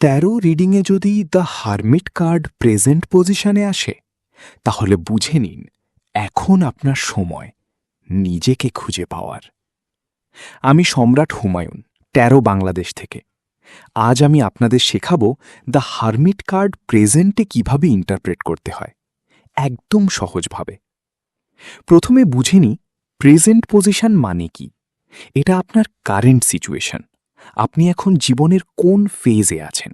Taro রিডিংয়ে যদি the hermit card present পজিশনে আসে, তাহলে বুঝে নিন এখন আপনার সময় নিজেকে খুঁজে পাওয়ার। আমি সম্রাট হুমায়ুন, ট্যারো বাংলাদেশ থেকে। আজ আমি আপনাদের শেখাবো দ্য হারমিট কার্ড প্রেজেন্টে কিভাবে ইন্টারপ্রেট করতে হয়, একদম সহজভাবে। প্রথমে বুঝে নিই প্রেজেন্ট পজিশন মানে কি। এটা আপনার কারেন্ট সিচুয়েশন, আপনি এখন জীবনের কোন ফেজে আছেন।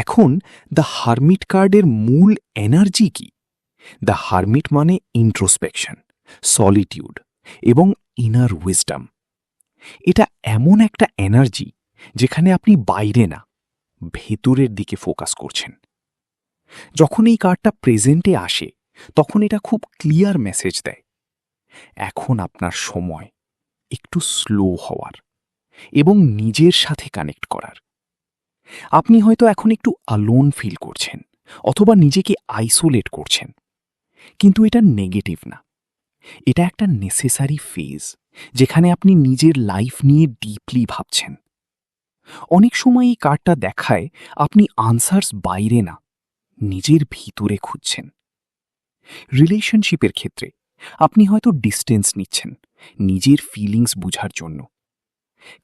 এখন দ্য হারমিট কার্ডের মূল এনার্জি কি? দ্য হারমিট মানে ইন্ট্রোস্পেকশন, সলিটিউড এবং ইনার উইজডম। এটা এমন একটা এনার্জি যেখানে আপনি বাইরে না, ভেতরের দিকে ফোকাস করছেন। যখন এই কার্ডটা প্রেজেন্টে আসে, তখন এটা খুব ক্লিয়ার মেসেজ দেয়, এখন আপনার সময় একটু স্লো হওয়ার এবং নিজের সাথে কানেক্ট করার। আপনি হয়তো এখন একটু অ্যালোন ফিল করছেন অথবা নিজেকে আইসোলেট করছেন, কিন্তু এটা নেগেটিভ না, এটা একটা নেসেসারি ফেজ যেখানে আপনি নিজের লাইফ নিয়ে ডিপলি ভাবছেন। অনেক সময় এই কার্ডটা দেখায় আপনি আনসার্স বাইরে না, নিজের ভিতরে খুঁজছেন। রিলেশনশিপের ক্ষেত্রে আপনি হয়তো ডিস্টেন্স নিচ্ছেন নিজের ফিলিংস বুঝার জন্য।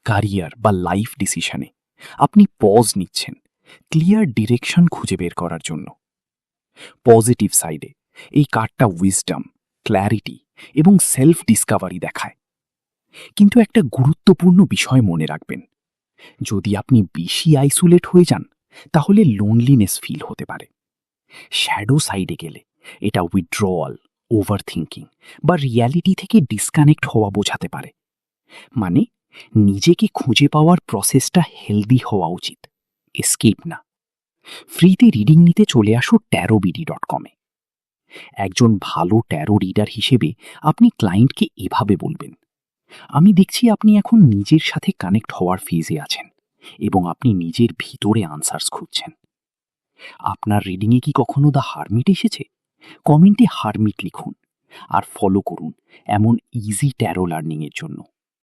ক্যারিয়ার বা লাইফ ডিসিশনে আপনি পজ নিচ্ছেন ক্লিয়ার ডিরেকশন খুঁজে বের করার জন্য। পজিটিভ সাইডে এই কার্ডটা উইজডম, ক্ল্যারিটি এবং সেলফ ডিসকাভারি দেখায়। কিন্তু একটা গুরুত্বপূর্ণ বিষয় মনে রাখবেন, যদি আপনি বেশি আইসোলেট হয়ে যান তাহলে লোনলিনেস ফিল হতে পারে। শ্যাডো সাইডে গেলে এটা উইথড্রয়াল, ওভার থিঙ্কিং বা রিয়ালিটি থেকে ডিসকানেক্ট হওয়া বোঝাতে পারে। মানে নিজেকে খুঁজে পাওয়ার প্রসেসটা হেলদি হওয়া উচিত, এস্কেপ না। ফ্রিতে রিডিং নিতে চলে আসো tarobd.com-এ। একজন ভালো ট্যারো রিডার হিসেবে আপনি ক্লায়েন্টকে এভাবে বলবেন, আমি দেখছি আপনি এখন নিজের সাথে কানেক্ট হওয়ার ফেজে আছেন এবং আপনি নিজের ভিতরে আনসার্স খুঁজছেন। আপনার রিডিংয়ে কি কখনো দ্য হারমিট এসেছে? কমেন্টে হারমিট লিখুন আর ফলো করুন এমন ইজি ট্যারো লার্নিংয়ের জন্য।